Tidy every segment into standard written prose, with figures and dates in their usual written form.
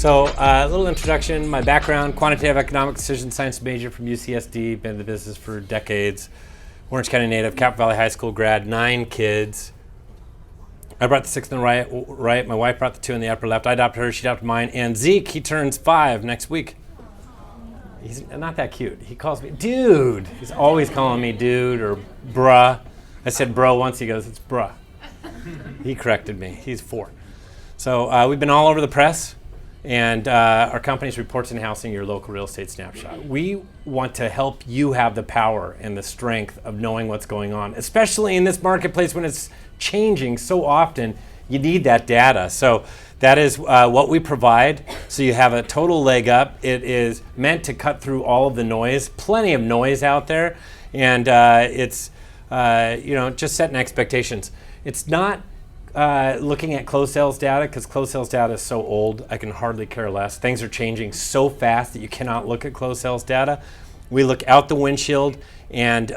So a little introduction, my background, quantitative economic decision science major from UCSD, been in the business for decades, Orange County native, Cap Valley High School grad, 9 kids. I brought the 6 in the right, my wife brought the 2 in the upper left. I adopted her, she adopted mine, and Zeke, he turns 5 next week. He's not that cute. He calls me dude. He's always calling me dude or bruh. I said bro once, he goes, it's bruh. He corrected me, he's 4. So we've been all over the press. And our company's Reports in Housing, your local real estate snapshot. We want to help you have the power and the strength of knowing what's going on, especially in this marketplace when it's changing so often. You need that data. So that is what we provide. So you have a total leg up. It is meant to cut through all of the noise, plenty of noise out there. And it's, just setting expectations. It's not looking at closed sales data, because closed sales data is so old, I can hardly care less. Things are changing so fast that you cannot look at closed sales data. We look out the windshield, and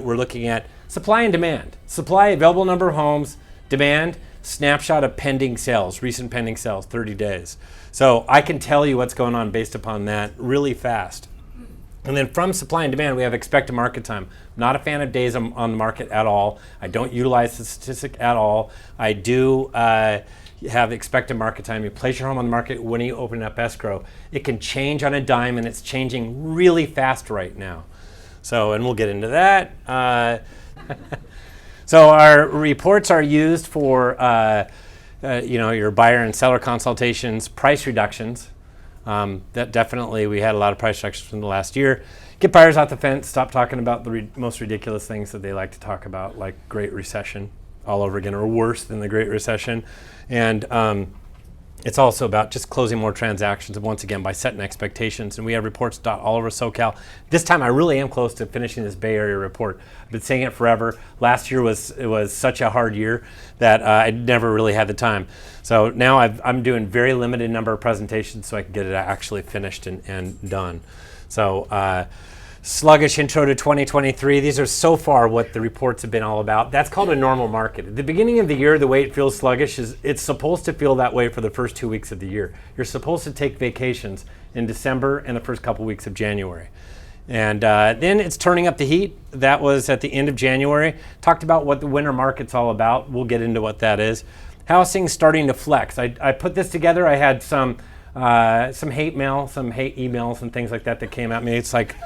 we're looking at supply and demand. Supply, available number of homes, demand, snapshot of pending sales, recent pending sales, 30 days. So I can tell you what's going on based upon that really fast. And then from supply and demand, we have expected market time. Not a fan of days on the market at all. I don't utilize the statistic at all. I do have expected market time. You place your home on the market when you open up escrow. It can change on a dime, and it's changing really fast right now. So, and we'll get into that. So our reports are used for your buyer and seller consultations, price reductions. That definitely, we had a lot of price reductions from the last year. Get buyers off the fence, stop talking about the most ridiculous things that they like to talk about, like Great Recession all over again, or worse than the Great Recession. And it's also about just closing more transactions, once again, by setting expectations. And we have reports all over SoCal. This time I really am close to finishing this Bay Area report. I've been saying it forever. Last year was such a hard year that I never really had the time. So now I'm doing very limited number of presentations so I can get it actually finished and done. So sluggish intro to 2023. These are so far what the reports have been all about. That's called a normal market. At the beginning of the year, the way it feels sluggish is it's supposed to feel that way for the first 2 weeks of the year. You're supposed to take vacations in December and the first couple weeks of January. And then it's turning up the heat. That was at the end of January. Talked about what the winter market's all about. We'll get into what that is. Housing's starting to flex. I put this together. I had some hate mail, some hate emails and things like that came at me. It's like,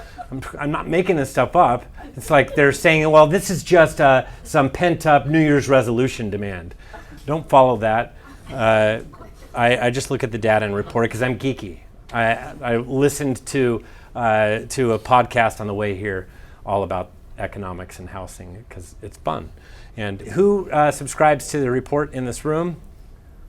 I'm not making this stuff up. It's like they're saying, well, this is just some pent-up New Year's resolution demand. Don't follow that. I just look at the data and report it because I'm geeky. I listened to a podcast on the way here all about economics and housing because it's fun. And who subscribes to the report in this room?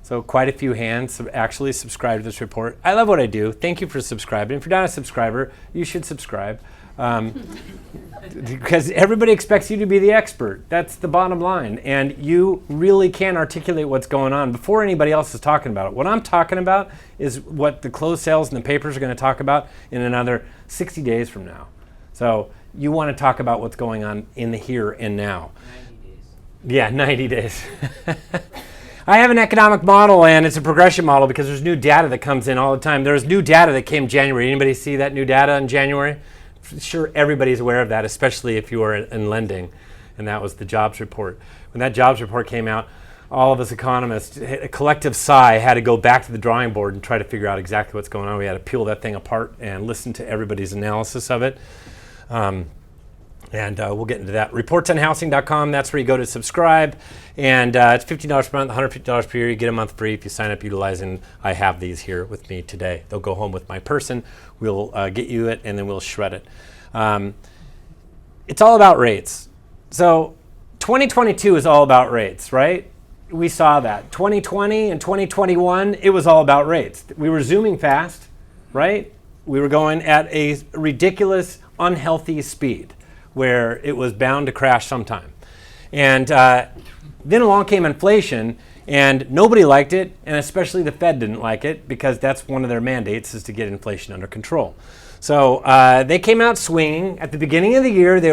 So quite a few hands actually subscribe to this report. I love what I do. Thank you for subscribing. If you're not a subscriber, you should subscribe. Because everybody expects you to be the expert. That's the bottom line. And you really can articulate what's going on before anybody else is talking about it. What I'm talking about is what the closed sales and the papers are going to talk about in another 60 days from now. So you want to talk about what's going on in the here and now. 90 days. Yeah, 90 days. I have an economic model, and it's a progression model because there's new data that comes in all the time. There's new data that came January. Anybody see that new data in January? Sure, everybody's aware of that, especially if you are in lending, and that was the jobs report. When that jobs report came out, all of us economists, a collective sigh, had to go back to the drawing board and try to figure out exactly what's going on. We had to peel that thing apart and listen to everybody's analysis of it. And we'll get into that. Reportsonhousing.com, that's where you go to subscribe. And it's $50 per month, $150 per year. You get a month free if you sign up utilizing, I have these here with me today. They'll go home with my person. We'll get you it, and then we'll shred it. It's all about rates. So 2022 is all about rates, right? We saw that. 2020 and 2021, it was all about rates. We were zooming fast, right? We were going at a ridiculous, unhealthy speed, where it was bound to crash sometime. And then along came inflation, and nobody liked it, and especially the Fed didn't like it because that's one of their mandates is to get inflation under control. So they came out swinging. At the beginning of the year, they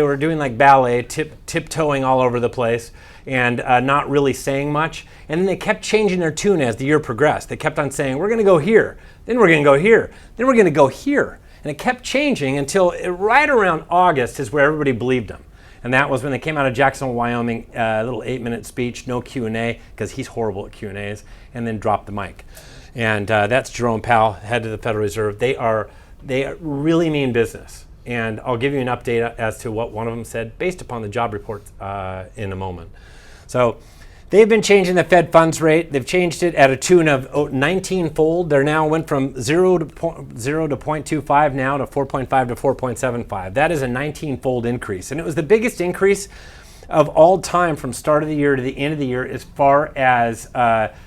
were doing like ballet, tiptoeing all over the place, and not really saying much. And then they kept changing their tune as the year progressed. They kept on saying, we're going to go here, then we're going to go here, then we're going to go here. And it kept changing until right around August is where everybody believed them. And that was when they came out of Jacksonville, Wyoming, a little 8-minute speech, no Q&A, because he's horrible at Q&As, and then dropped the mic. And that's Jerome Powell, head of the Federal Reserve. They really mean business. And I'll give you an update as to what one of them said based upon the job report in a moment. So they've been changing the Fed funds rate. They've changed it at a tune of 19-fold. They're now went from 0 to 0.25 now to 4.5 to 4.75. That is a 19-fold increase. And it was the biggest increase of all time from start of the year to the end of the year as far as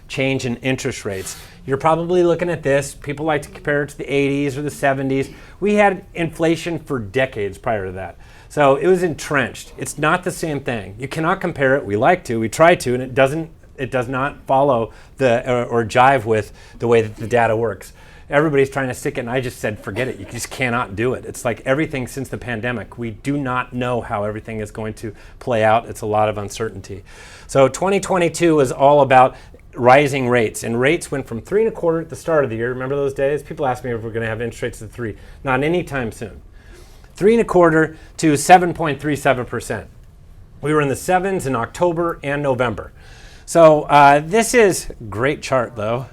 change in interest rates. You're probably looking at this. People like to compare it to the 80s or the 70s. We had inflation for decades prior to that. So it was entrenched. It's not the same thing. You cannot compare it. We like to, we try to, and it does not follow or jive with the way that the data works. Everybody's trying to stick it, and I just said, forget it. You just cannot do it. It's like everything since the pandemic. We do not know how everything is going to play out. It's a lot of uncertainty. So 2022 was all about rising rates, and rates went from 3.25 at the start of the year. Remember those days? People ask me if we're going to have interest rates at 3. Not anytime soon. 3.25 to 7.37%. We were in the 7s in October and November. So this is a great chart, though.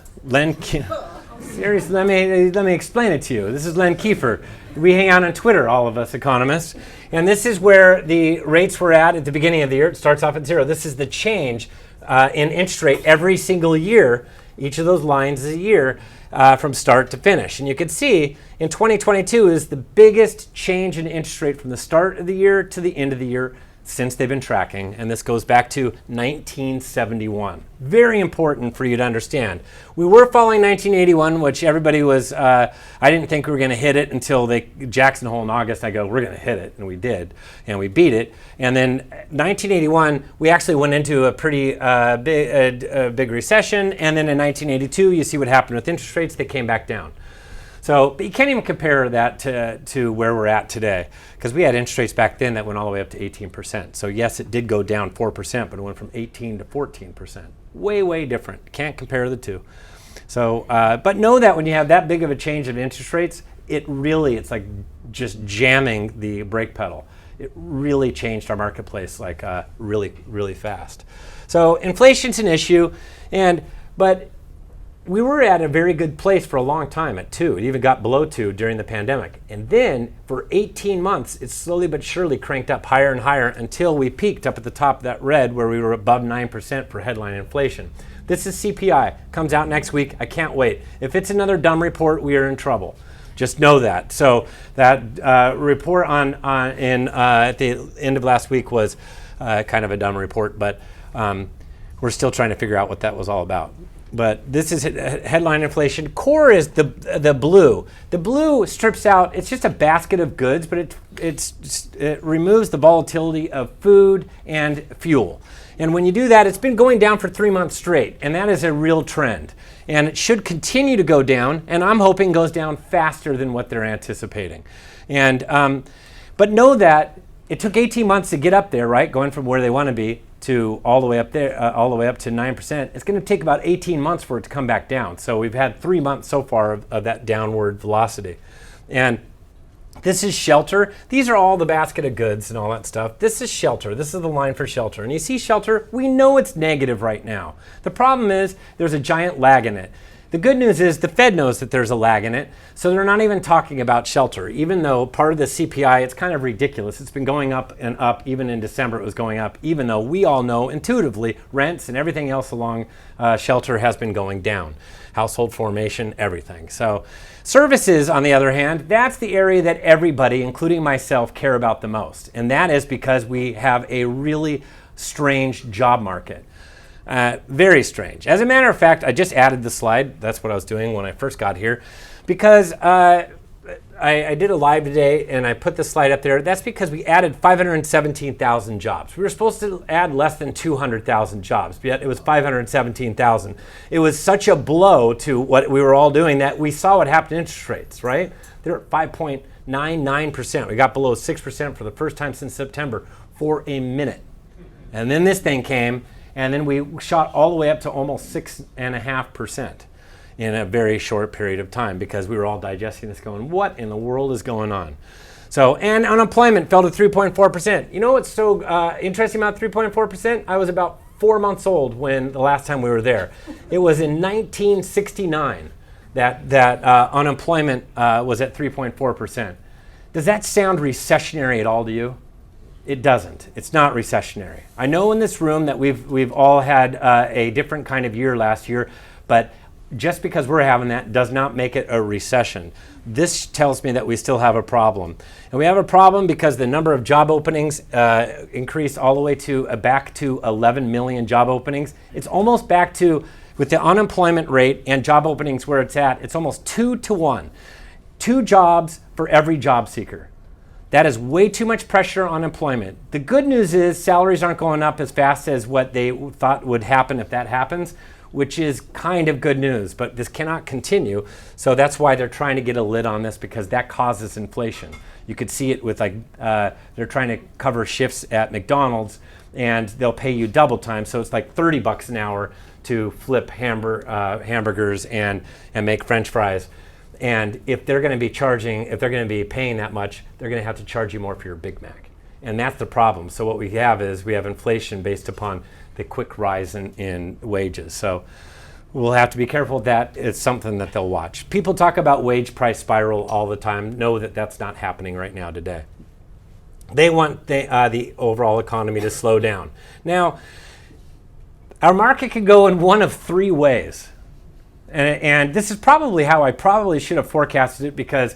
Seriously, let me explain it to you. This is Len Kiefer. We hang out on Twitter, all of us economists, and this is where the rates were at the beginning of the year. It starts off at 0. This is the change in interest rate every single year. Each of those lines is a year from start to finish. And you can see in 2022 is the biggest change in interest rate from the start of the year to the end of the year since they've been tracking. And this goes back to 1971. Very important for you to understand. We were following 1981, which everybody was, I didn't think we were going to hit it until Jackson Hole in August. I go, we're going to hit it. And we did. And we beat it. And then 1981, we actually went into a pretty big recession. And then in 1982, you see what happened with interest rates. They came back down. So, but you can't even compare that to where we're at today, because we had interest rates back then that went all the way up to 18%. So yes, it did go down 4%, but it went from 18 to 14%. Way, way different. Can't compare the two. So, but know that when you have that big of a change of interest rates, it's like just jamming the brake pedal. It really changed our marketplace like really, really fast. So inflation's an issue, but we were at a very good place for a long time at 2. It even got below 2 during the pandemic. And then for 18 months, it slowly but surely cranked up higher and higher until we peaked up at the top of that red where we were above 9% for headline inflation. This is CPI. Comes out next week. I can't wait. If it's another dumb report, we are in trouble. Just know that. So that report at the end of last week was kind of a dumb report, but we're still trying to figure out what that was all about. But this is headline inflation. Core is the blue. The blue strips out, it's just a basket of goods, but it removes the volatility of food and fuel. And when you do that, it's been going down for 3 months straight, and that is a real trend. And it should continue to go down, and I'm hoping goes down faster than what they're anticipating. And but know that it took 18 months to get up there, right? Going from where they want to be to all the way up there, all the way up to 9%. It's going to take about 18 months for it to come back down. So we've had 3 months so far of that downward velocity. And this is shelter. These are all the basket of goods and all that stuff. This is shelter. This is the line for shelter. And you see shelter, we know it's negative right now. The problem is there's a giant lag in it. The good news is the Fed knows that there's a lag in it, so they're not even talking about shelter. Even though part of the CPI, it's kind of ridiculous. It's been going up and up. Even in December, it was going up, even though we all know intuitively rents and everything else along shelter has been going down. Household formation, everything. So services, on the other hand, that's the area that everybody, including myself, care about the most. And that is because we have a really strange job market. Very strange. As a matter of fact, I just added the slide. That's what I was doing when I first got here, because I did a live today and I put the slide up there. That's because we added 517,000 jobs. We were supposed to add less than 200,000 jobs, yet it was 517,000. It was such a blow to what we were all doing that we saw what happened to interest rates, right? They're at 5.99%. We got below 6% for the first time since September for a minute. And then this thing came, and then we shot all the way up to almost 6.5%. in a very short period of time because we were all digesting this going, what in the world is going on? So, and unemployment fell to 3.4%. You know what's so interesting about 3.4%? I was about 4 months old when the last time we were there. It was in 1969 that unemployment was at 3.4%. Does that sound recessionary at all to you? It doesn't. It's not recessionary. I know in this room that we've all had a different kind of year last year, but just because we're having that does not make it a recession. This tells me that we still have a problem. And we have a problem because the number of job openings increased all the way to back to 11 million job openings. It's almost back to, with the unemployment rate and job openings where it's at, it's almost 2 to 1. 2 jobs for every job seeker. That is way too much pressure on employment. The good news is salaries aren't going up as fast as what they thought would happen if that happens, which is kind of good news, but this cannot continue. So that's why they're trying to get a lid on this, because that causes inflation. You could see it with they're trying to cover shifts at McDonald's and they'll pay you double time. So it's like $30 an hour to flip hamburgers and make French fries. And if they're going to be paying that much, they're going to have to charge you more for your Big Mac. And that's the problem. So what we have is we have inflation based upon the quick rise in wages. So we'll have to be careful that it's something that they'll watch. People talk about wage price spiral all the time. Know that that's not happening right now today. They want the overall economy to slow down. Now, our market could go in one of 3 ways. And this is probably how I probably should have forecasted it, because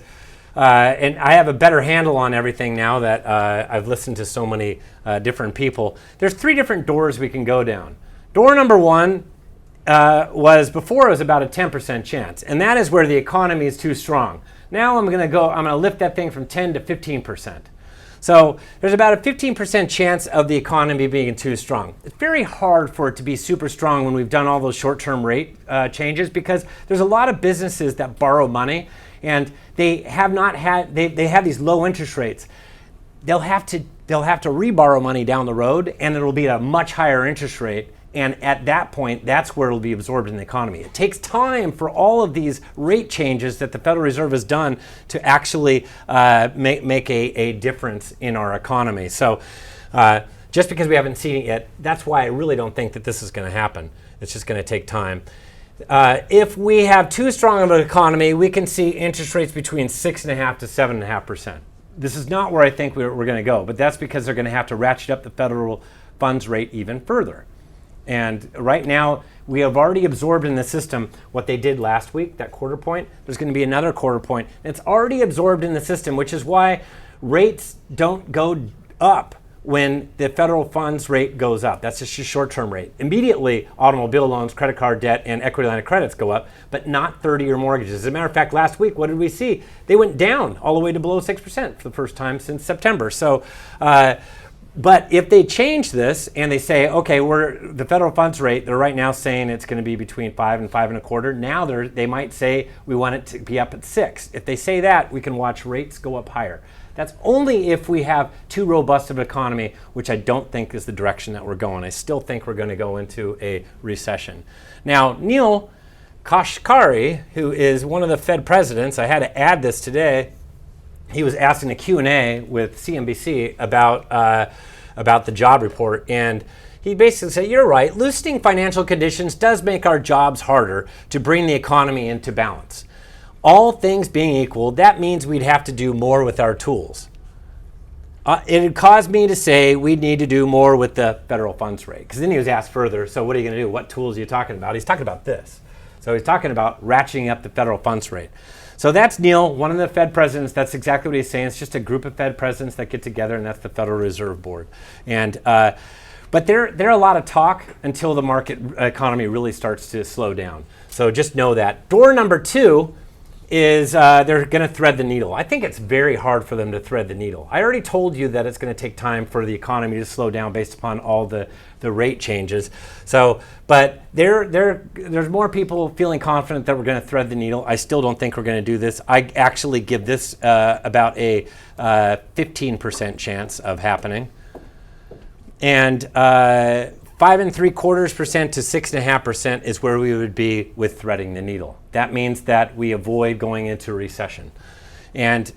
and I have a better handle on everything now that I've listened to so many different people. There's 3 different doors we can go down. Door number 1 was before it was about a 10% chance, and that is where the economy is too strong. Now I'm going to lift that thing from 10 to 15%. So there's about a 15% chance of the economy being too strong. It's very hard for it to be super strong when we've done all those short-term rate changes, because there's a lot of businesses that borrow money and they have these low interest rates. They'll have to reborrow money down the road, and it'll be at a much higher interest rate. And at that point, that's where it'll be absorbed in the economy. It takes time for all of these rate changes that the Federal Reserve has done to actually make a difference in our economy. So just because we haven't seen it yet, that's why I really don't think that this is going to happen. It's just going to take time. If we have too strong of an economy, we can see interest rates between 6.5% to 7.5%. This is not where I think we're going to go, but that's because they're going to have to ratchet up the federal funds rate even further. And right now, we have already absorbed in the system what they did last week, that quarter point. There's going to be another quarter point. And it's already absorbed in the system, which is why rates don't go up when the federal funds rate goes up. That's just a short-term rate. Immediately, automobile loans, credit card debt, and equity line of credits go up, but not 30-year mortgages. As a matter of fact, last week, what did we see? They went down all the way to below 6% for the first time since September. So, but if they change this and they say, okay, the federal funds rate, they're right now saying it's going to be between 5 and 5.25. Now they might say we want it to be up at 6. If they say that, we can watch rates go up higher. That's only if we have too robust of an economy, which I don't think is the direction that we're going. I still think we're going to go into a recession. Now, Neil Kashkari, who is one of the Fed presidents, I had to add this today. He was asked in a Q&A with CNBC about the job report, and he basically said, you're right, loosening financial conditions does make our jobs harder to bring the economy into balance. All things being equal, that means we'd have to do more with our tools. It had caused me to say we need to do more with the federal funds rate, because then he was asked further, so what are you going to do? What tools are you talking about? He's talking about this. So he's talking about ratcheting up the federal funds rate. So that's Neil, one of the Fed presidents. That's exactly what he's saying. It's just a group of Fed presidents that get together, and that's the Federal Reserve Board. And but they're a lot of talk until the market economy really starts to slow down. So just know that. Door number 2 is they're going to thread the needle. I think it's very hard for them to thread the needle. I already told you that it's going to take time for the economy to slow down based upon all the rate changes. So, but there's more people feeling confident that we're going to thread the needle. I still don't think we're going to do this. I actually give this about a 15% chance of happening. And 5.75% to 6.5% is where we would be with threading the needle. That means that we avoid going into a recession. And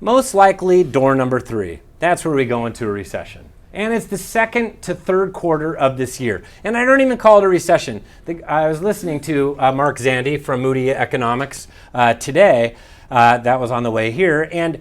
most likely door number 3. That's where we go into a recession. And it's the second to third quarter of this year. And I don't even call it a recession. I was listening to Mark Zandi from Moody Economics today. That was on the way here. And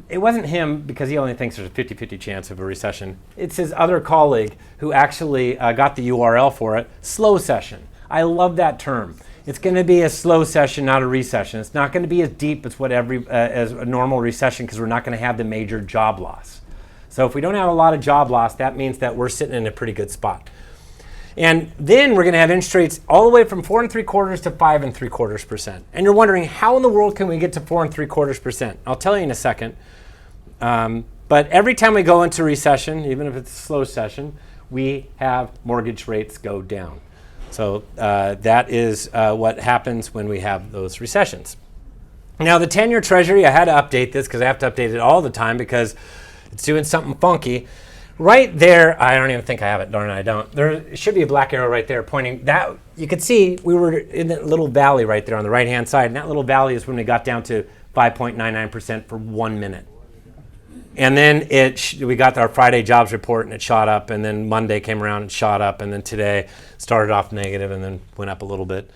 it wasn't him because he only thinks there's a 50-50 chance of a recession. It's his other colleague who actually got the URL for it, slow session. I love that term. It's going to be a slow session, not a recession. It's not going to be as deep as as a normal recession because we're not going to have the major job loss. So if we don't have a lot of job loss, that means that we're sitting in a pretty good spot. And then we're going to have interest rates all the way from 4.75% to 5.75%. And you're wondering, how in the world can we get to 4.75%? I'll tell you in a second. But every time we go into recession, even if it's a slow session, we have mortgage rates go down. So that is what happens when we have those recessions. Now the 10-year Treasury, I had to update this because I have to update it all the time because it's doing something funky. Right there, I don't even think I have it, darn it, I don't. There should be a black arrow right there pointing that. You could see we were in that little valley right there on the right-hand side, and that little valley is when we got down to 5.99% for 1 minute. And then we got our Friday jobs report, and it shot up, and then Monday came around and shot up, and then today started off negative and then went up a little bit.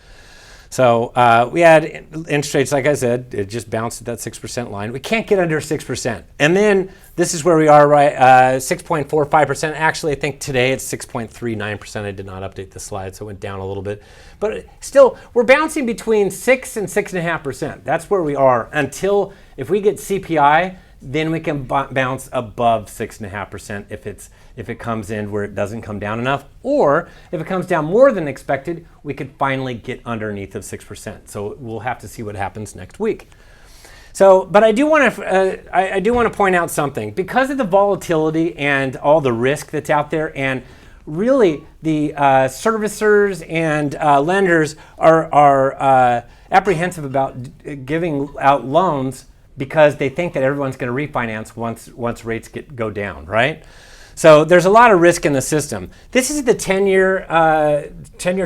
So we had interest rates, like I said, it just bounced at that 6% line. We can't get under 6%. And then this is where we are, right? 6.45%. Actually, I think today it's 6.39%. I did not update the slide, so it went down a little bit. But still, we're bouncing between 6 and 6.5%. That's where we are until if we get CPI, then we can bounce above 6.5% if it comes in where it doesn't come down enough, or if it comes down more than expected, we could finally get underneath of 6%. So we'll have to see what happens next week. So, but I do want to point out something because of the volatility and all the risk that's out there, and really the servicers and lenders are apprehensive about giving out loans because they think that everyone's going to refinance once rates go down, right? So there's a lot of risk in the system. This is the 10-year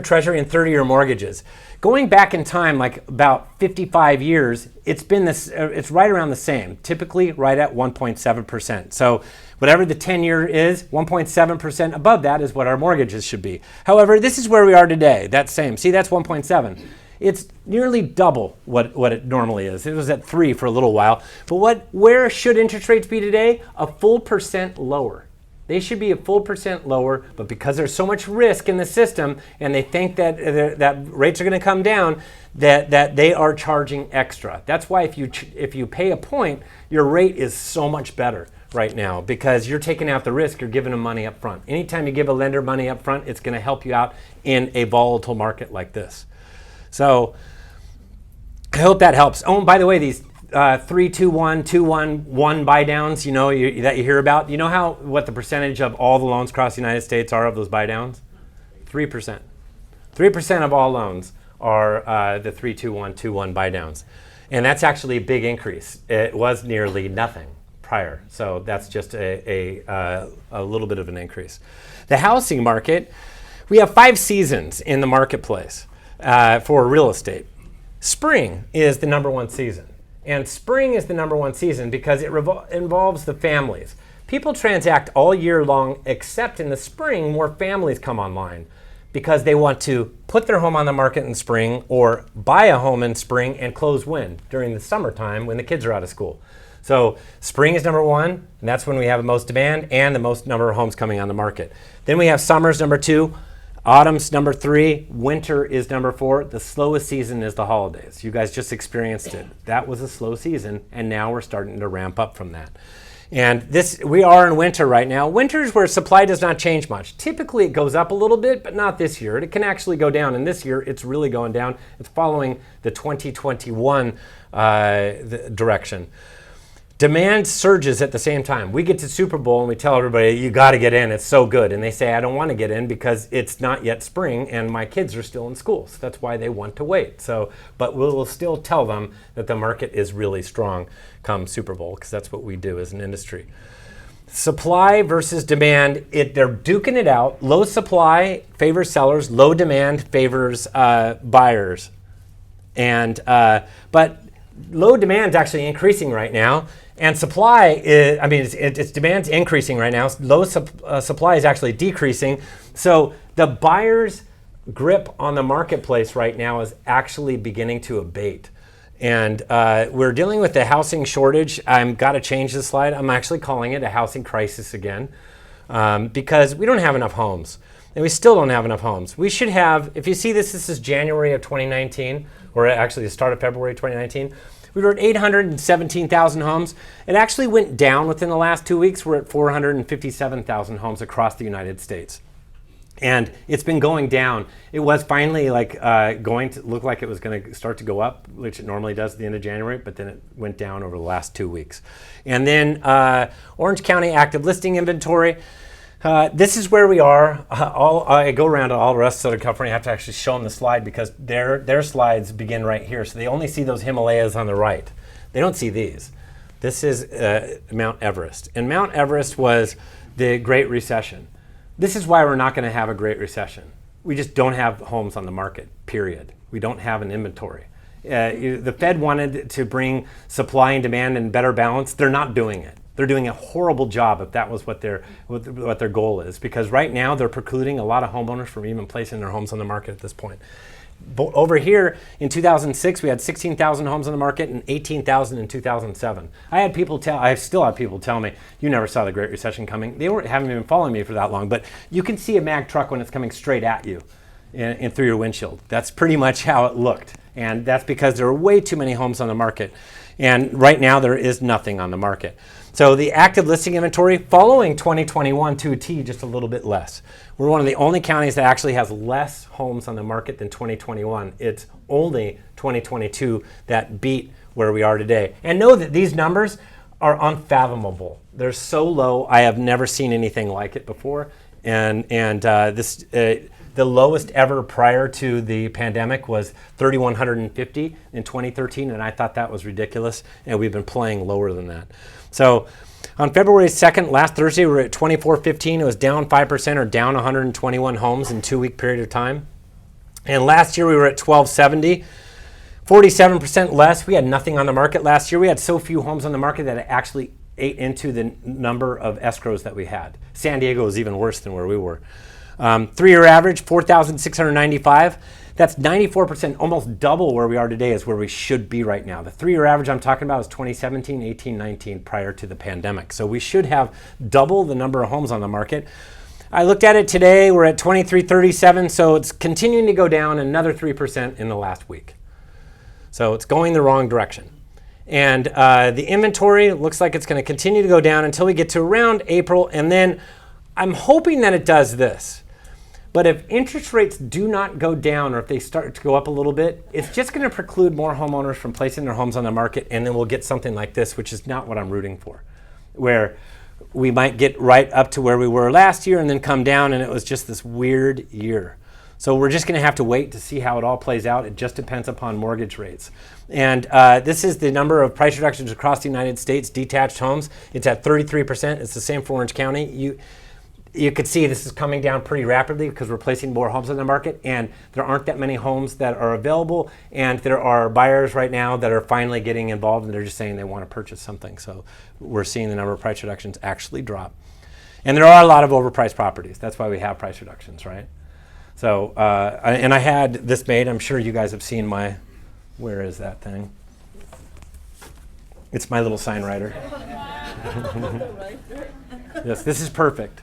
Treasury and 30-year mortgages. Going back in time, like about 55 years, it's been this. It's right around the same, typically right at 1.7%. So whatever the 10-year is, 1.7% above that is what our mortgages should be. However, this is where we are today. That's same. See, that's 1.7. It's nearly double what it normally is. It was at 3 for a little while. But where should interest rates be today? A full percent lower. They should be a full percent lower, but because there's so much risk in the system and they think that rates are going to come down, that they are charging extra. That's why if you pay a point, your rate is so much better right now because you're taking out the risk, you're giving them money up front. Anytime you give a lender money up front, it's going to help you out in a volatile market like this. So I hope that helps. Oh, and by the way, these 3, 2, 1, 2, 1, 1 buy downs, that you hear about. You know what the percentage of all the loans across the United States are of those buy downs? 3%. 3% of all loans are the 3, 2, 1, 2, 1 buy downs. And that's actually a big increase. It was nearly nothing prior. So that's just a little bit of an increase. The housing market, we have 5 seasons in the marketplace for real estate. Spring is the number 1 season. And spring is the number 1 season because it involves the families. People transact all year long, except in the spring, more families come online because they want to put their home on the market in spring or buy a home in spring and close when? During the summertime when the kids are out of school. So spring is number 1, and that's when we have the most demand and the most number of homes coming on the market. Then we have summer's number 2. Autumn's number 3, winter is number 4. The slowest season is the holidays. You guys just experienced it. That was a slow season, and now we're starting to ramp up from that. And we are in winter right now. Winter is where supply does not change much. Typically it goes up a little bit, but not this year. It can actually go down, and this year it's really going down. It's following the 2021 direction. Demand surges at the same time. We get to Super Bowl and we tell everybody, you got to get in, it's so good. And they say, I don't want to get in because it's not yet spring and my kids are still in school. So that's why they want to wait. But we'll still tell them that the market is really strong come Super Bowl, because that's what we do as an industry. Supply versus demand, they're duking it out. Low supply favors sellers, low demand favors buyers. But low demand is actually increasing right now. And supply its demand's increasing right now. Low supply is actually decreasing. So the buyer's grip on the marketplace right now is actually beginning to abate. And we're dealing with the housing shortage. I've got to change this slide. I'm actually calling it a housing crisis again, because we don't have enough homes. And we still don't have enough homes. We should have, if you see this is January of 2019, or actually the start of February 2019. We were at 817,000 homes. It actually went down within the last 2 weeks. We're at 457,000 homes across the United States. And it's been going down. It was finally going to look like it was going to start to go up, which it normally does at the end of January, but then it went down over the last 2 weeks. And then Orange County active listing inventory. This is where we are. I go around to all the rest of Southern California. I have to actually show them the slide because their slides begin right here. So they only see those Himalayas on the right. They don't see these. This is Mount Everest. And Mount Everest was the Great Recession. This is why we're not going to have a Great Recession. We just don't have homes on the market, period. We don't have an inventory. The Fed wanted to bring supply and demand in better balance. They're not doing it. They're doing a horrible job if that was what their goal is, because right now they're precluding a lot of homeowners from even placing their homes on the market at this point. But over here in 2006, we had 16,000 homes on the market and 18,000 in 2007. I still have people tell me, you never saw the Great Recession coming. They haven't been following me for that long, but you can see a Mag truck when it's coming straight at you and through your windshield. That's pretty much how it looked. And that's because there are way too many homes on the market. And right now there is nothing on the market. So the active listing inventory following 2021 to a T, just a little bit less. We're one of the only counties that actually has less homes on the market than 2021. It's only 2022 that beat where we are today. And know that these numbers are unfathomable. They're so low. I have never seen anything like it before. The lowest ever prior to the pandemic was 3,150 in 2013, and I thought that was ridiculous, and we've been playing lower than that. So on February 2nd, last Thursday, we were at 2,415. It was down 5% or down 121 homes in a 2-week period of time. And last year we were at 1,270, 47% less. We had nothing on the market last year. We had so few homes on the market that it actually ate into the number of escrows that we had. San Diego was even worse than where we were. 3-year average, 4,695. That's 94%, almost double where we are today is where we should be right now. The 3-year average I'm talking about is 2017, 18, 19 prior to the pandemic. So we should have double the number of homes on the market. I looked at it today, we're at 2337, so it's continuing to go down another 3% in the last week. So it's going the wrong direction. And the inventory looks like it's going to continue to go down until we get to around April, and then I'm hoping that it does this. But if interest rates do not go down, or if they start to go up a little bit, it's just going to preclude more homeowners from placing their homes on the market, and then we'll get something like this, which is not what I'm rooting for, where we might get right up to where we were last year and then come down, and it was just this weird year. So we're just going to have to wait to see how it all plays out. It just depends upon mortgage rates. And this is the number of price reductions across the United States, detached homes. It's at 33%. It's the same for Orange County. You could see this is coming down pretty rapidly because we're placing more homes on the market, and there aren't that many homes that are available, and there are buyers right now that are finally getting involved, and they're just saying they want to purchase something. So we're seeing the number of price reductions actually drop. And there are a lot of overpriced properties. That's why we have price reductions, right? So, and I had this made. I'm sure you guys have seen where is that thing? It's my little sign writer. Yes, this is perfect.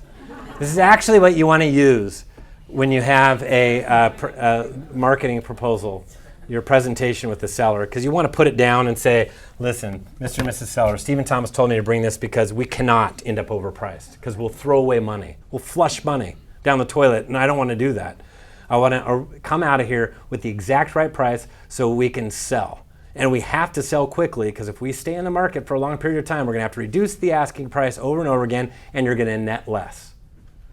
This is actually what you want to use when you have a marketing proposal. your presentation with the seller, because you want to put it down and say, listen, Mr. and Mrs. Seller, Stephen Thomas told me to bring this because we cannot end up overpriced, because we'll throw away money. We'll flush money down the toilet, and I don't want to do that. I want to come out of here with the exact right price so we can sell. And we have to sell quickly, because if we stay in the market for a long period of time, we're going to have to reduce the asking price over and over again, and you're going to net less.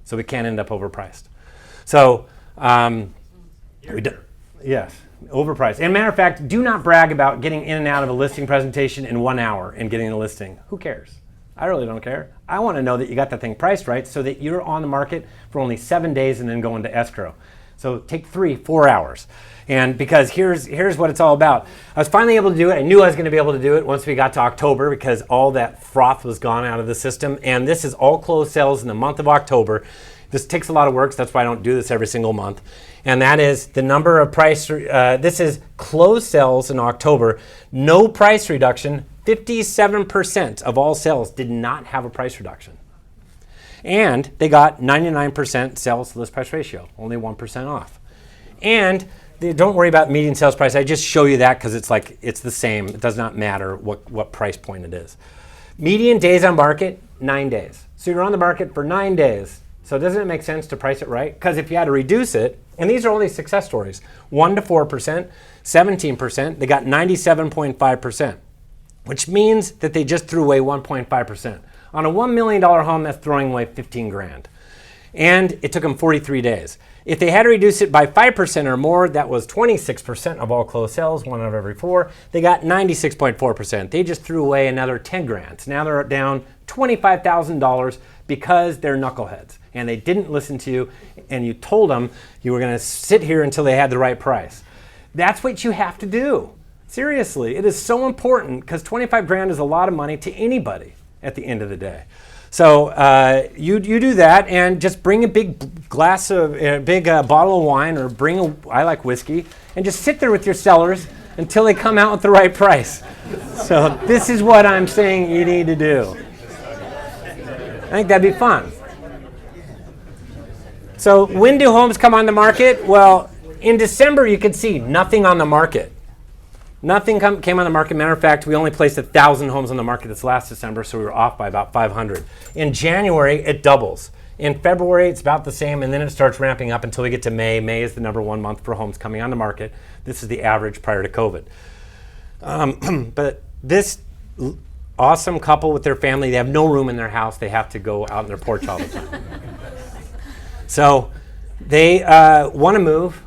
So we can't end up overpriced. So, yes, overpriced. And matter of fact, do not brag about getting in and out of a listing presentation in 1 hour and getting a listing. Who cares? I really don't care. I want to know that you got that thing priced right so that you're on the market for only 7 days and then go into escrow. So take 3-4 hours. And because here's what it's all about. I was finally able to do it. I knew I was going to be able to do it once we got to October, because all that froth was gone out of the system. And this is all closed sales in the month of October. This takes a lot of work, so that's why I don't do this every single month. And that is the number of price, this is closed sales in October, no price reduction. 57% of all sales did not have a price reduction. And they got 99% sales to list price ratio, only 1% off. And don't worry about median sales price. I just show you that because it's the same. It does not matter what price point it is. Median days on market, 9 days. So you're on the market for 9 days. So doesn't it make sense to price it right? Because if you had to reduce it, and these are only success stories, 1 to 4%, 17%, they got 97.5%, which means that they just threw away 1.5%. On a $1 million home, that's throwing away 15 grand. And it took them 43 days. If they had to reduce it by 5% or more, that was 26% of all closed sales, 1 out of every 4. They got 96.4%. They just threw away another 10 grand. So now they're down $25,000 because they're knuckleheads. And they didn't listen to you, and you told them you were going to sit here until they had the right price. That's what you have to do. Seriously, it is so important, because 25 grand is a lot of money to anybody at the end of the day. So you do that, and just bring a big glass of, bottle of wine, or I like whiskey, and just sit there with your sellers until they come out with the right price. So this is what I'm saying you need to do. I think that'd be fun. So when do homes come on the market? Well, in December you could see nothing on the market. Nothing came on the market. Matter of fact, we only placed 1,000 homes on the market this last December, so we were off by about 500. In January, it doubles. In February, it's about the same, and then it starts ramping up until we get to May. May is the #1 month for homes coming on the market. This is the average prior to COVID. But this awesome couple with their family, they have no room in their house. They have to go out on their porch all the time. So they want to move,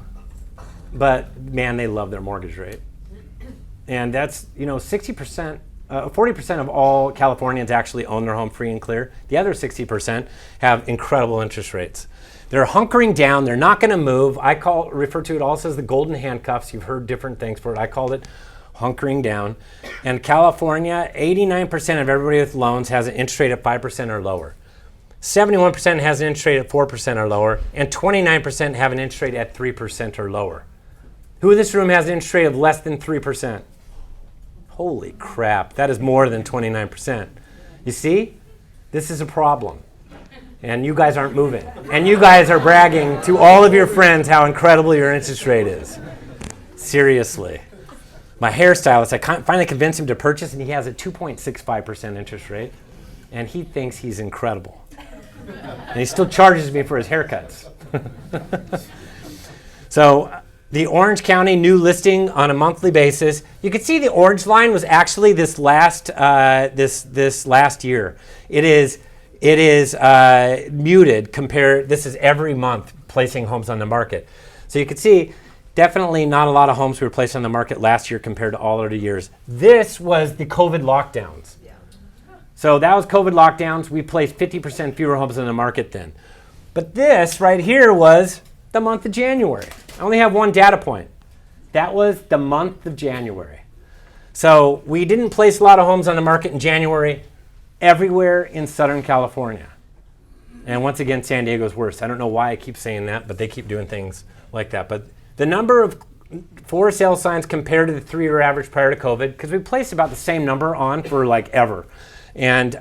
but man, they love their mortgage rate. And that's, 60%, 40% of all Californians actually own their home free and clear. The other 60% have incredible interest rates. They're hunkering down. They're not going to move. I refer to it also as the golden handcuffs. You've heard different things for it. I called it hunkering down. And California, 89% of everybody with loans has an interest rate of 5% or lower. 71% has an interest rate at 4% or lower, and 29% have an interest rate at 3% or lower. Who in this room has an interest rate of less than 3%? Holy crap, that is more than 29%. You see, this is a problem. And you guys aren't moving. And you guys are bragging to all of your friends how incredible your interest rate is. Seriously. My hairstylist, I finally convinced him to purchase, and he has a 2.65% interest rate, and he thinks he's incredible. And he still charges me for his haircuts. So the Orange County new listing on a monthly basis, you can see the orange line was actually this last this last year. It is muted compared. This is every month placing homes on the market. So you can see definitely not a lot of homes were placed on the market last year compared to all other years. This was the COVID lockdowns. So that was COVID lockdowns. We placed 50% fewer homes on the market then. But this right here was the month of January. I only have one data point. That was the month of January. So we didn't place a lot of homes on the market in January everywhere in Southern California. And once again, San Diego's worse. I don't know why I keep saying that, but they keep doing things like that. But the number of for sale signs compared to the 3-year average prior to COVID, because we placed about the same number on for like ever. And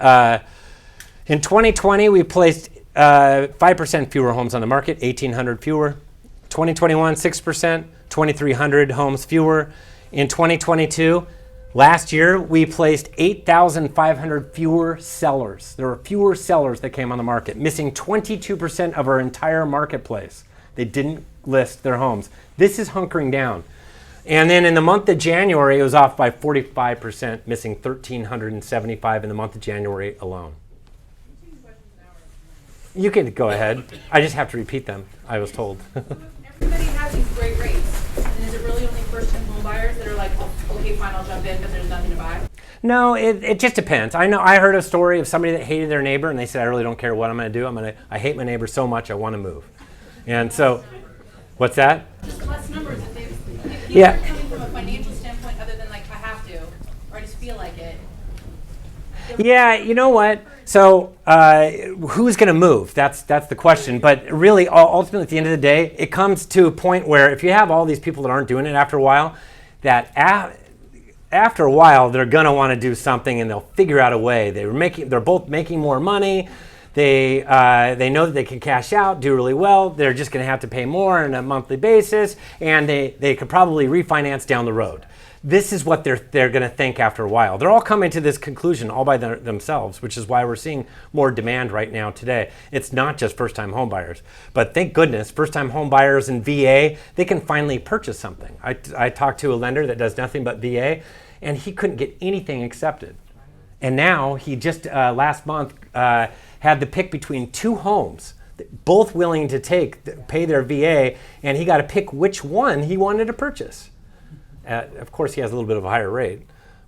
in 2020, we placed 5% fewer homes on the market, 1,800 fewer. 2021, 6%. 2,300 homes fewer. In 2022, last year, we placed 8,500 fewer sellers. There were fewer sellers that came on the market, missing 22% of our entire marketplace. They didn't list their homes. This is hunkering down. And then in the month of January, it was off by 45%, missing 1,375 in the month of January alone. You can go ahead. I just have to repeat them, I was told. Everybody has these great rates. And is it really only first-time home buyers that are like, oh, okay, fine, I'll jump in, but there's nothing to buy? No, it just depends. I heard a story of somebody that hated their neighbor, and they said, I really don't care what I'm going to do. I hate my neighbor so much, I want to move. And so, what's that? Just less numbers. If people Yeah. are coming from a financial standpoint other than like, I have to, or I just feel like it. Yeah, you know what? So who's going to move? That's the question. But really, ultimately, at the end of the day, it comes to a point where if you have all these people that aren't doing it after a while, that after a while, they're going to want to do something, and they'll figure out a way. They're both making more money. They know that they can cash out, do really well. They're just going to have to pay more on a monthly basis, and they could probably refinance down the road. This is what they're going to think after a while. They're all coming to this conclusion all by themselves, which is why we're seeing more demand right now today. It's not just first-time home buyers, but thank goodness first-time home buyers in VA, they can finally purchase something. I talked to a lender that does nothing but VA, and he couldn't get anything accepted. And now he just last month had to pick between two homes, both willing to pay their VA, and he got to pick which one he wanted to purchase. Of course, he has a little bit of a higher rate,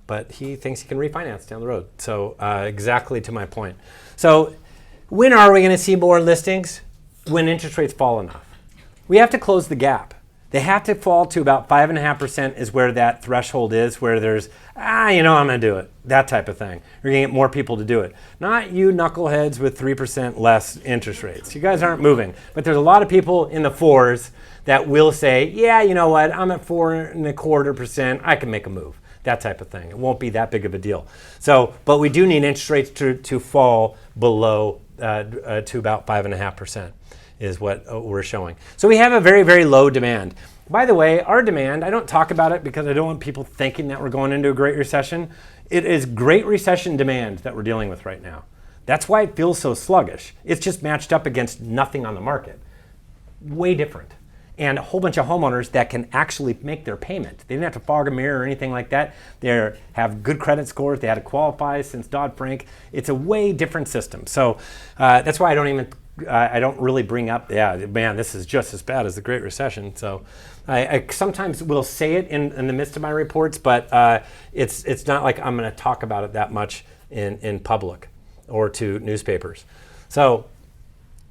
but he thinks he can refinance down the road. So exactly to my point. So when are we going to see more listings? When interest rates fall enough. We have to close the gap. They have to fall to about 5.5% is where that threshold is, where there's, I'm going to do it, that type of thing. You're going to get more people to do it. Not you knuckleheads with 3% less interest rates. You guys aren't moving. But there's a lot of people in the fours that will say, yeah, you know what, I'm at 4.25%, I can make a move. That type of thing. It won't be that big of a deal. So, but we do need interest rates to fall below to about 5.5%. Is what we're showing. So we have a very, very low demand. By the way, our demand, I don't talk about it because I don't want people thinking that we're going into a great recession. It is great recession demand that we're dealing with right now. That's why it feels so sluggish. It's just matched up against nothing on the market. Way different. And a whole bunch of homeowners that can actually make their payment. They didn't have to fog a mirror or anything like that. They have good credit scores. They had to qualify since Dodd-Frank. It's a way different system. So that's why I don't really bring up, this is just as bad as the Great Recession. So I sometimes will say it in the midst of my reports, but it's not like I'm going to talk about it that much in public or to newspapers. So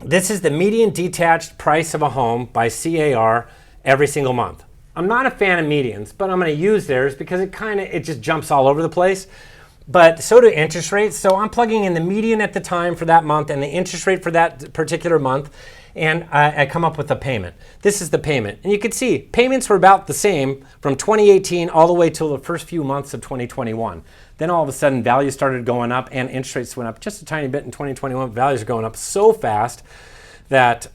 this is the median detached price of a home by CAR every single month. I'm not a fan of medians, but I'm going to use theirs because it just jumps all over the place. But so do interest rates. So I'm plugging in the median at the time for that month and the interest rate for that particular month, and I come up with a payment. This is the payment. And you can see payments were about the same from 2018 all the way till the first few months of 2021. Then all of a sudden values started going up and interest rates went up just a tiny bit in 2021. Values are going up so fast that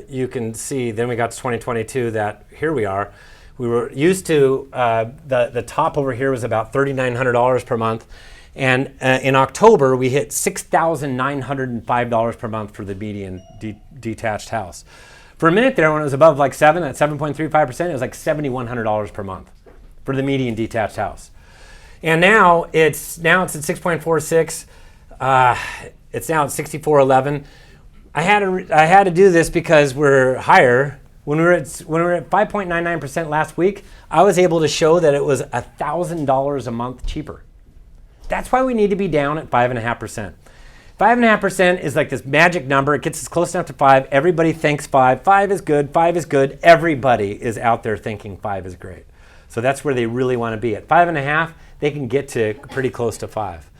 you can see then we got to 2022 that here we are. We were used to, the top over here was about $3,900 per month. And in October, we hit $6,905 per month for the median detached house. For a minute there, when it was above like 7.35%, it was like $7,100 per month for the median detached house. And now it's at 6.46. It's now at 64.11. I had to do this because we're higher. When we were at 5.99% last week, I was able to show that it was $1,000 a month cheaper. That's why we need to be down at 5.5%. 5.5% is like this magic number. It gets us close enough to 5. Everybody thinks 5. 5 is good. 5 is good. Everybody is out there thinking 5 is great. So that's where they really want to be. At 5.5, they can get to pretty close to 5.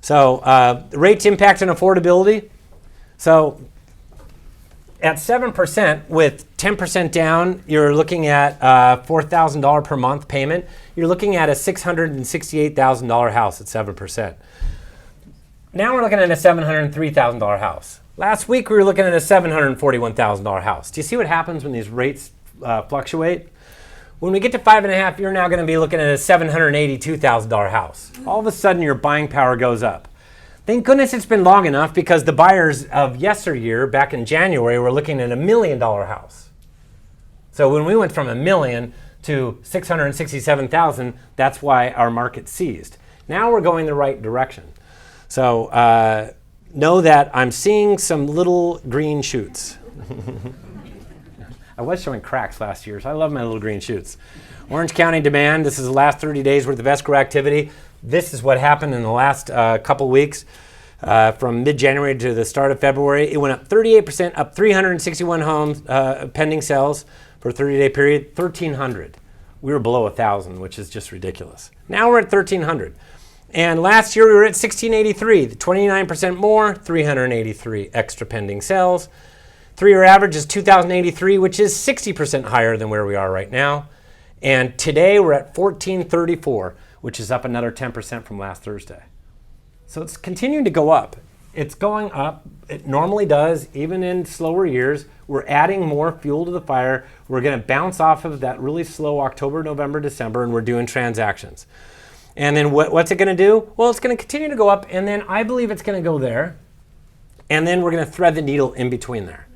So rates impact on affordability. So at 7% with 10% down, you're looking at $4,000 per month payment. You're looking at a $668,000 house at 7%. Now we're looking at a $703,000 house. Last week we were looking at a $741,000 house. Do you see what happens when these rates fluctuate? When we get to 5.5, you're now going to be looking at a $782,000 house. All of a sudden, your buying power goes up. Thank goodness it's been long enough, because the buyers of yesteryear, back in January, were looking at $1 million house. So when we went from $1 million to 667,000, that's why our market seized. Now we're going the right direction. So know that I'm seeing some little green shoots. I was showing cracks last year, so I love my little green shoots. Orange County demand, this is the last 30 days worth of escrow activity. This is what happened in the last couple weeks. From mid-January to the start of February, it went up 38%, up 361 homes, pending sales for a 30-day period, 1,300. We were below 1,000, which is just ridiculous. Now we're at 1,300. And last year we were at 1,683, 29% more, 383 extra pending sales. 3-year average is 2,083, which is 60% higher than where we are right now. And today we're at 1,434, which is up another 10% from last Thursday. So it's continuing to go up. It's going up. It normally does, even in slower years. We're adding more fuel to the fire. We're going to bounce off of that really slow October, November, December, and we're doing transactions. And then what's it going to do? Well, it's going to continue to go up, and then I believe it's going to go there. And then we're going to thread the needle in between there.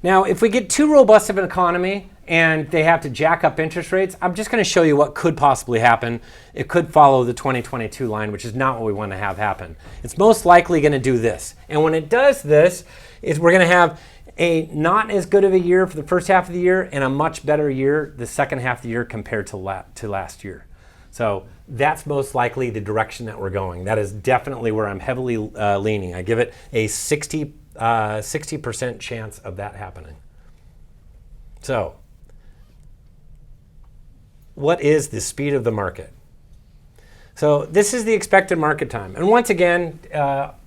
Now, if we get too robust of an economy and they have to jack up interest rates, I'm just going to show you what could possibly happen. It could follow the 2022 line, which is not what we want to have happen. It's most likely going to do this. And when it does this, we're going to have a not as good of a year for the first half of the year and a much better year the second half of the year compared to last year. So that's most likely the direction that we're going. That is definitely where I'm heavily leaning. I give it a 60% chance of that happening. So, what is the speed of the market? So this is the expected market time. And once again,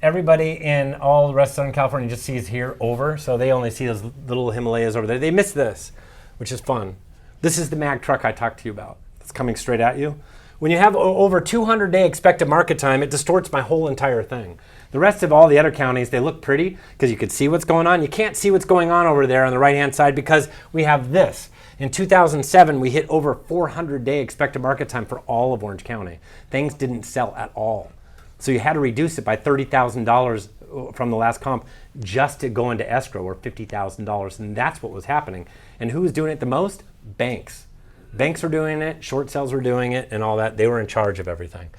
everybody in all the rest of Southern California just sees here over. So they only see those little Himalayas over there. They miss this, which is fun. This is the mag truck I talked to you about. It's coming straight at you. When you have over 200-day expected market time, it distorts my whole entire thing. The rest of all the other counties, they look pretty because you could see what's going on. You can't see what's going on over there on the right-hand side because we have this. In 2007, we hit over 400-day expected market time for all of Orange County. Things didn't sell at all. So you had to reduce it by $30,000 from the last comp just to go into escrow, or $50,000. And that's what was happening. And who was doing it the most? Banks. Banks were doing it, short sales were doing it, and all that. They were in charge of everything.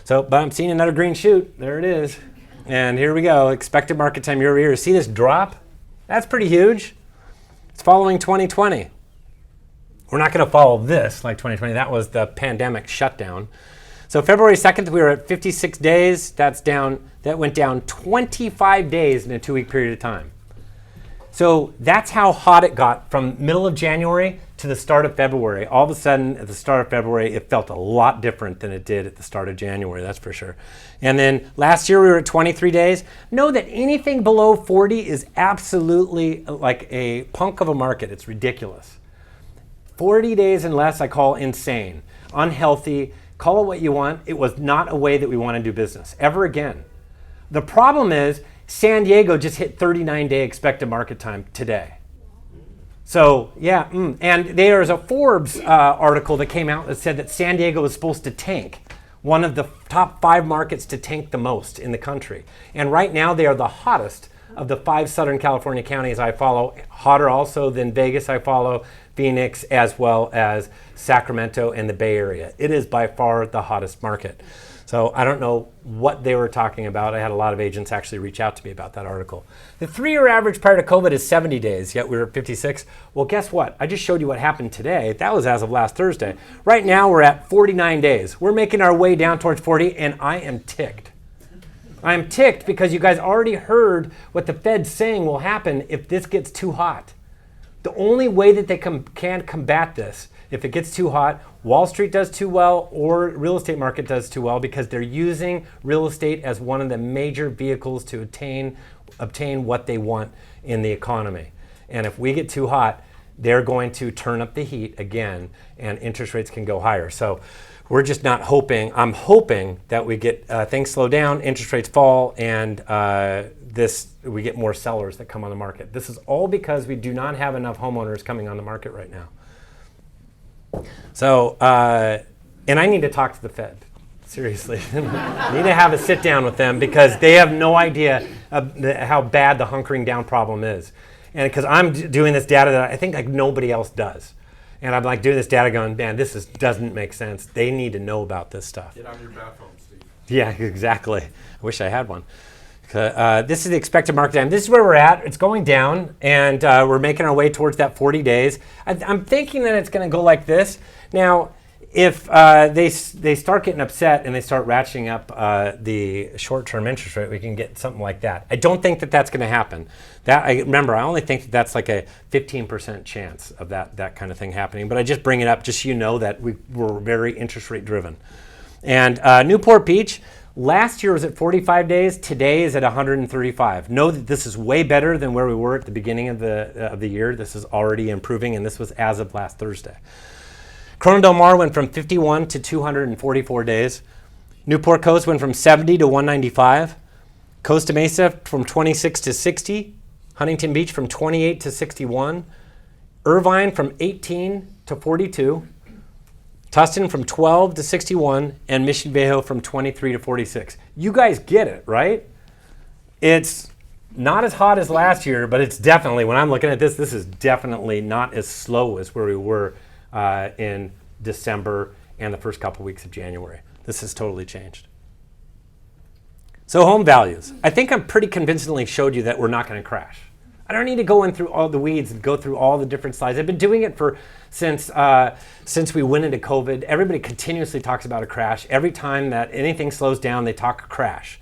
So, but I'm seeing another green shoot. There it is. And here we go. Expected market time year over year. See this drop? That's pretty huge. It's following 2020. We're not going to follow this like 2020. That was the pandemic shutdown. So February 2nd, we were at 56 days. That went down 25 days in a 2-week period of time. So that's how hot it got from middle of January to the start of February. All of a sudden, at the start of February, it felt a lot different than it did at the start of January, that's for sure. And then last year, we were at 23 days. Know that anything below 40 is absolutely like a punk of a market. It's ridiculous. 40 days and less I call insane, unhealthy, call it what you want. It was not a way that we want to do business ever again. The problem is San Diego just hit 39-day expected market time today. So yeah, and there's a Forbes article that came out that said that San Diego was supposed to tank, one of the top 5 markets to tank the most in the country. And right now they are the hottest of the 5 Southern California counties I follow, hotter also than Vegas I follow, Phoenix, as well as Sacramento and the Bay Area. It is by far the hottest market. So I don't know what they were talking about. I had a lot of agents actually reach out to me about that article. The 3-year average prior to COVID is 70 days, yet we were at 56. Well, guess what? I just showed you what happened today. That was as of last Thursday. Right now, we're at 49 days. We're making our way down towards 40, and I am ticked. I am ticked because you guys already heard what the Fed's saying will happen if this gets too hot. The only way that they can combat this, if it gets too hot, Wall Street does too well or real estate market does too well, because they're using real estate as one of the major vehicles to obtain what they want in the economy. And if we get too hot, they're going to turn up the heat again and interest rates can go higher. So we're just not hoping. I'm hoping that we get things slow down, interest rates fall, and we get more sellers that come on the market. This is all because we do not have enough homeowners coming on the market right now. So, and I need to talk to the Fed. Seriously. I need to have a sit down with them because they have no idea how bad the hunkering down problem is. And because I'm doing this data that I think like nobody else does. And I'm like doing this data going, man, doesn't make sense. They need to know about this stuff. Get on your bathroom, Steve. Yeah, exactly. I wish I had one. This is the expected market time. This is where we're at. It's going down, and we're making our way towards that 40 days. I'm thinking that it's going to go like this. Now, if they start getting upset and they start ratcheting up the short-term interest rate, we can get something like that. I don't think that that's going to happen. Remember, I only think that that's like a 15% chance of that kind of thing happening. But I just bring it up just so you know that we're very interest rate driven. And Newport Beach, last year was at 45 days. Today is at 135. Know that this is way better than where we were at the beginning of the year. This is already improving, and this was as of last Thursday. Corona Del Mar went from 51 to 244 days. Newport Coast went from 70 to 195. Costa Mesa from 26 to 60. Huntington Beach from 28 to 61. Irvine from 18 to 42. Tustin from 12 to 61. And Mission Viejo from 23 to 46. You guys get it, right? It's not as hot as last year, but it's definitely, when I'm looking at this is definitely not as slow as where we were in December and the first couple weeks of January. This has totally changed. So home values. I think I'm pretty convincingly showed you that we're not going to crash. I don't need to go in through all the weeds and go through all the different slides. I've been doing it since we went into COVID. Everybody continuously talks about a crash. Every time that anything slows down, they talk crash.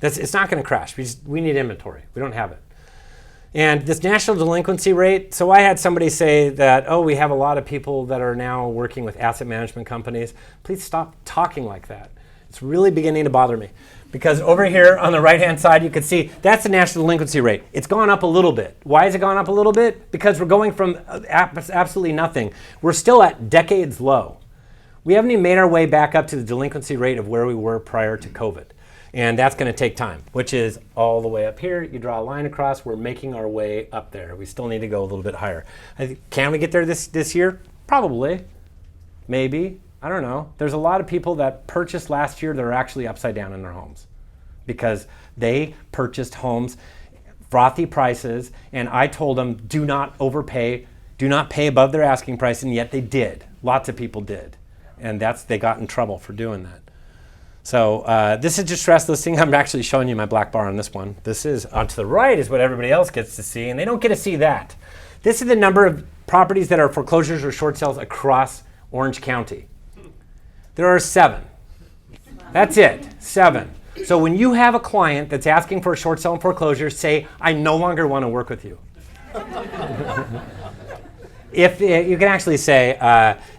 It's not going to crash. We need inventory. We don't have it. And this national delinquency rate, so I had somebody say that, we have a lot of people that are now working with asset management companies. Please stop talking like that. It's really beginning to bother me. Because over here on the right-hand side, you can see that's the national delinquency rate. It's gone up a little bit. Why has it gone up a little bit? Because we're going from absolutely nothing. We're still at decades low. We haven't even made our way back up to the delinquency rate of where we were prior to COVID. And that's going to take time, which is all the way up here. You draw a line across. We're making our way up there. We still need to go a little bit higher. Can we get there this year? Probably. Maybe. I don't know. There's a lot of people that purchased last year that are actually upside down in their homes because they purchased homes, frothy prices, and I told them do not overpay, do not pay above their asking price, and yet they did. Lots of people did. And they got in trouble for doing that. So this is distress listing. I'm actually showing you my black bar on this one. This is onto the right is what everybody else gets to see, and they don't get to see that. This is the number of properties that are foreclosures or short sales across Orange County. There are 7. That's it, 7. So when you have a client that's asking for a short sale and foreclosure, say, I no longer want to work with you. If you can actually say,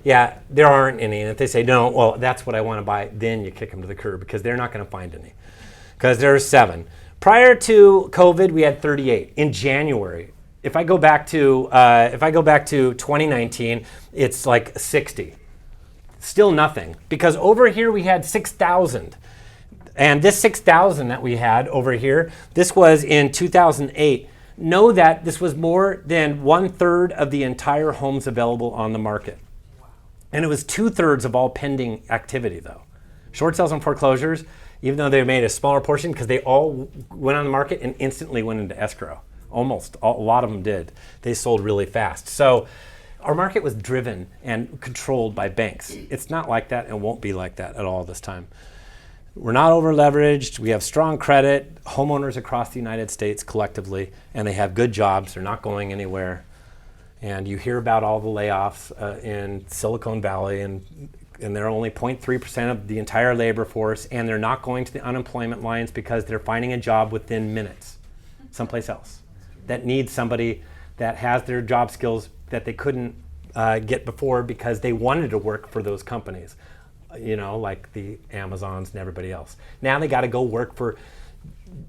there aren't any, and if they say, no, well, that's what I want to buy, then you kick them to the curb because they're not going to find any because there are 7. Prior to COVID, we had 38 in January. If I go back to 2019, it's like 60. Still nothing because over here we had 6,000. And this 6,000 that we had over here, this was in 2008. Know that this was more than 1/3 of the entire homes available on the market. And it was 2/3 of all pending activity though. Short sales and foreclosures, even though they made a smaller portion because they all went on the market and instantly went into escrow. Almost, a lot of them did. They sold really fast. So our market was driven and controlled by banks. It's not like that and won't be like that at all this time. We're not over leveraged. We have strong credit. Homeowners across the United States collectively, and they have good jobs. They're not going anywhere. And you hear about all the layoffs in Silicon Valley, and they're only 0.3% of the entire labor force, and they're not going to the unemployment lines because they're finding a job within minutes someplace else that needs somebody that has their job skills that they couldn't get before because they wanted to work for those companies. Like the Amazons and everybody else. Now they got to go work for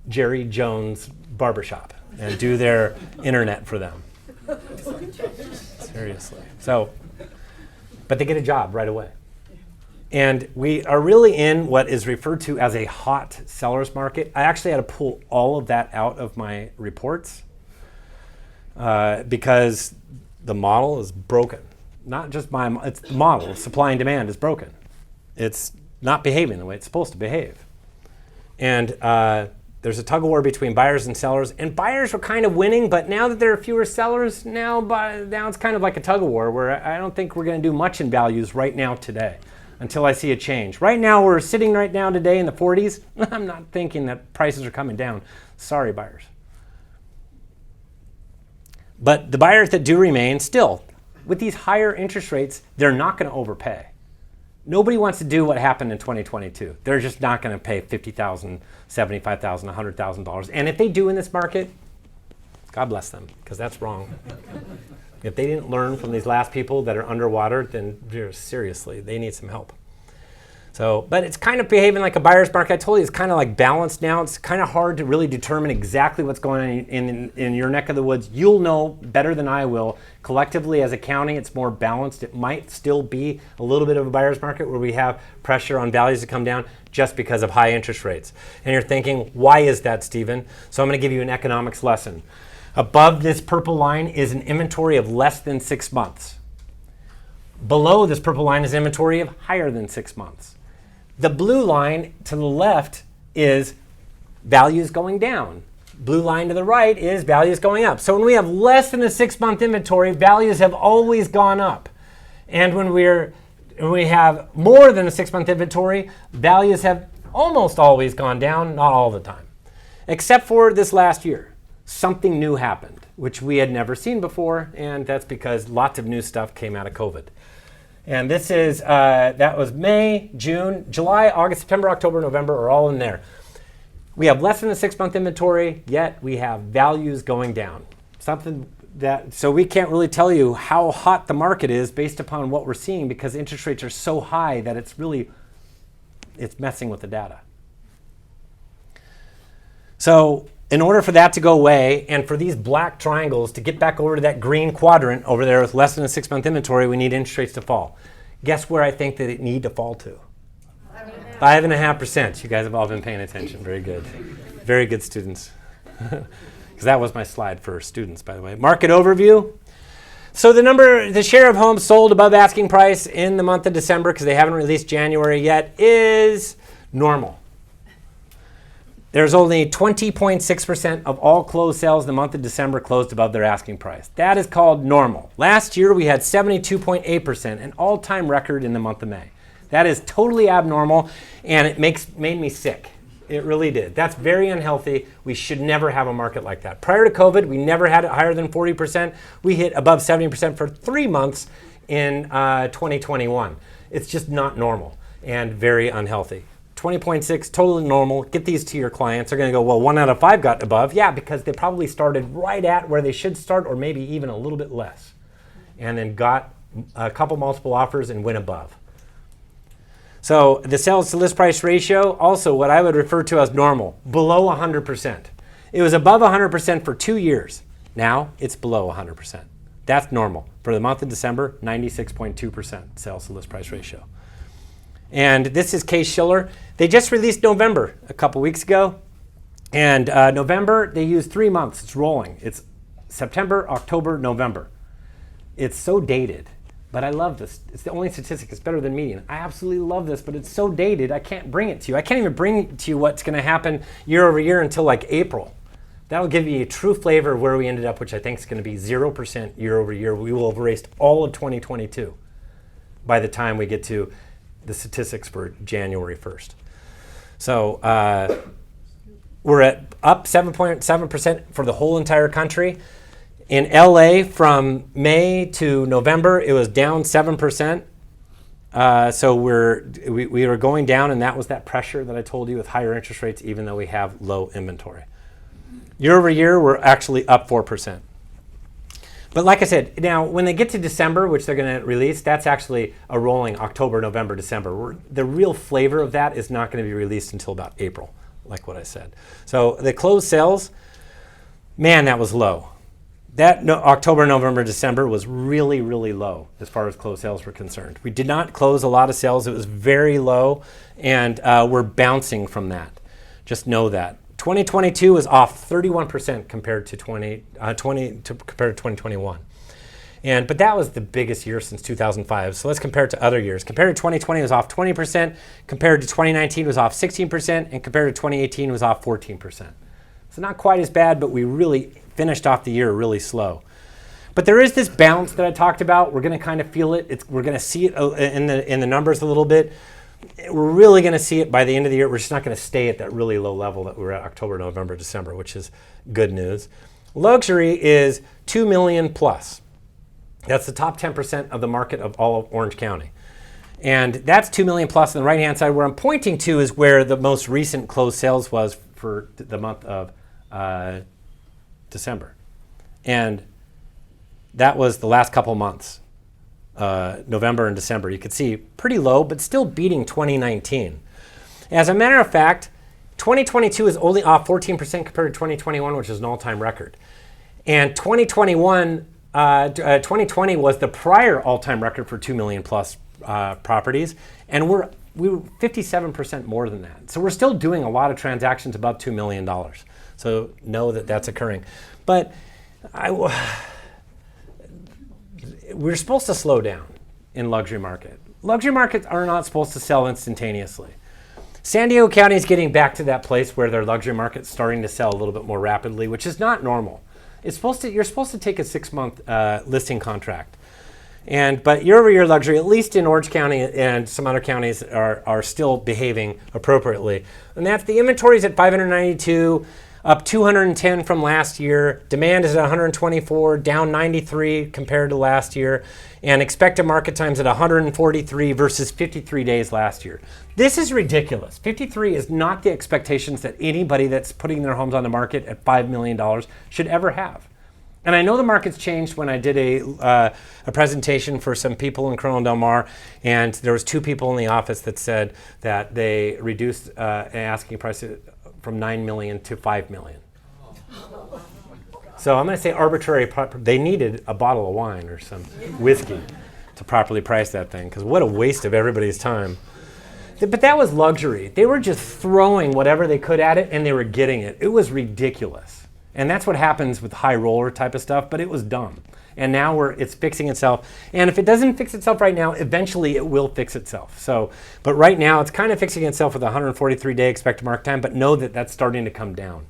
Jerry Jones Barbershop and do their internet for them. Seriously. But they get a job right away. And we are really in what is referred to as a hot seller's market. I actually had to pull all of that out of my reports because the model is broken. Not just it's the model. Supply and demand is broken. It's not behaving the way it's supposed to behave. And there's a tug of war between buyers and sellers. And buyers were kind of winning, but now that there are fewer sellers, now it's kind of like a tug of war where I don't think we're going to do much in values right now today until I see a change. Right now, we're sitting right now today in the 40s. I'm not thinking that prices are coming down. Sorry, buyers. But the buyers that do remain, still, with these higher interest rates, they're not going to overpay. Nobody wants to do what happened in 2022. They're just not going to pay $50,000, $75,000, $100,000. And if they do in this market, God bless them, because that's wrong. If they didn't learn from these last people that are underwater, then seriously, they need some help. So, but it's kind of behaving like a buyer's market. I told you it's kind of like balanced now. It's kind of hard to really determine exactly what's going on in your neck of the woods. You'll know better than I will. Collectively, as a county, it's more balanced. It might still be a little bit of a buyer's market where we have pressure on values to come down just because of high interest rates. And you're thinking, why is that, Stephen? So I'm going to give you an economics lesson. Above this purple line is an inventory of less than 6 months. Below this purple line is inventory of higher than 6 months. The blue line to the left is values going down. Blue line to the right is values going up. So when we have less than a 6-month inventory, values have always gone up. And when we have more than a 6-month inventory, values have almost always gone down, not all the time. Except for this last year. Something new happened, which we had never seen before, and that's because lots of new stuff came out of COVID. And this is, that was May, June, July, August, September, October, November are all in there. We have less than a 6-month inventory, yet we have values going down. So we can't really tell you how hot the market is based upon what we're seeing because interest rates are so high that it's messing with the data. So in order for that to go away and for these black triangles to get back over to that green quadrant over there with less than a 6-month inventory, we need interest rates to fall. Guess where I think that it need to fall to? 5.5%. You guys have all been paying attention. Very good. Very good students. Because that was my slide for students, by the way. Market overview. So the share of homes sold above asking price in the month of December, because they haven't released January yet, is normal. There's only 20.6% of all closed sales in the month of December closed above their asking price. That is called normal. Last year, we had 72.8%, an all-time record in the month of May. That is totally abnormal, and it made me sick. It really did. That's very unhealthy. We should never have a market like that. Prior to COVID, we never had it higher than 40%. We hit above 70% for 3 months in 2021. It's just not normal and very unhealthy. 20.6, totally normal. Get these to your clients. They're going to go, well, 1 out of 5 got above. Yeah, because they probably started right at where they should start or maybe even a little bit less. And then got a couple multiple offers and went above. So the sales to list price ratio, also what I would refer to as normal, below 100%. It was above 100% for 2 years. Now it's below 100%. That's normal. For the month of December, 96.2% sales to list price ratio. And this is Case Shiller. They just released November a couple weeks ago. And November, they use 3 months. It's rolling. It's September, October, November. It's so dated. But I love this. It's the only statistic. It's better than median. I absolutely love this, but it's so dated, I can't bring it to you. I can't even bring to you what's going to happen year over year until like April. That'll give you a true flavor of where we ended up, which I think is going to be 0% year over year. We will have erased all of 2022 by the time we get to the statistics for January 1st. So we're at up 7.7% for the whole entire country. In LA, from May to November, it was down 7%. So we were going down, and that was that pressure that I told you with higher interest rates, even though we have low inventory. Year over year, we're actually up 4%. But like I said, now when they get to December, which they're going to release, that's actually a rolling October, November, December. The real flavor of that is not going to be released until about April, like what I said. So the closed sales, man, that was low. That October, November, December was really, really low as far as closed sales were concerned. We did not close a lot of sales. It was very low, and we're bouncing from that. Just know that. 2022 was off 31% compared to 2020 compared to 2021. But that was the biggest year since 2005. So let's compare it to other years. Compared to 2020, it was off 20%. Compared to 2019, it was off 16%. And compared to 2018, it was off 14%. So not quite as bad, but we really finished off the year really slow. But there is this bounce that I talked about. We're going to kind of feel it. We're going to see it in the numbers a little bit. We're really going to see it by the end of the year. We're just not going to stay at that really low level that we were at October, November, December, which is good news. Luxury is 2 million plus. That's the top 10% of the market of all of Orange County. And that's 2 million plus on the right-hand side. Where I'm pointing to is where the most recent closed sales was for the month of December. And that was the last couple months, November and December. You could see pretty low, but still beating 2019. As a matter of fact, 2022 is only off 14% compared to 2021, which is an all-time record. And 2020 was the prior all-time record for 2 million plus properties, and we were 57% more than that. So we're still doing a lot of transactions above $2 million. So know that that's occurring. But we're supposed to slow down in luxury market. Luxury markets are not supposed to sell instantaneously. San Diego County is getting back to that place where their luxury market's starting to sell a little bit more rapidly, which is not normal. You're supposed to take a 6-month listing contract. But year-over-year luxury, at least in Orange County and some other counties, are still behaving appropriately. And that's the inventory's at 592, up 210 from last year. Demand is at 124, down 93 compared to last year. And expected market times at 143 versus 53 days last year. This is ridiculous. 53 is not the expectations that anybody that's putting their homes on the market at $5 million should ever have. And I know the market's changed when I did a presentation for some people in Corona Del Mar, and there was 2 people in the office that said that they reduced asking price from 9 million to 5 million. So I'm going to say arbitrary. They needed a bottle of wine or some whiskey to properly price that thing, because what a waste of everybody's time. But that was luxury. They were just throwing whatever they could at it, and they were getting it. It was ridiculous. And that's what happens with high roller type of stuff, but it was dumb. And now it's fixing itself. And if it doesn't fix itself right now, eventually it will fix itself. But right now it's kind of fixing itself with a 143-day expected market time, but know that that's starting to come down.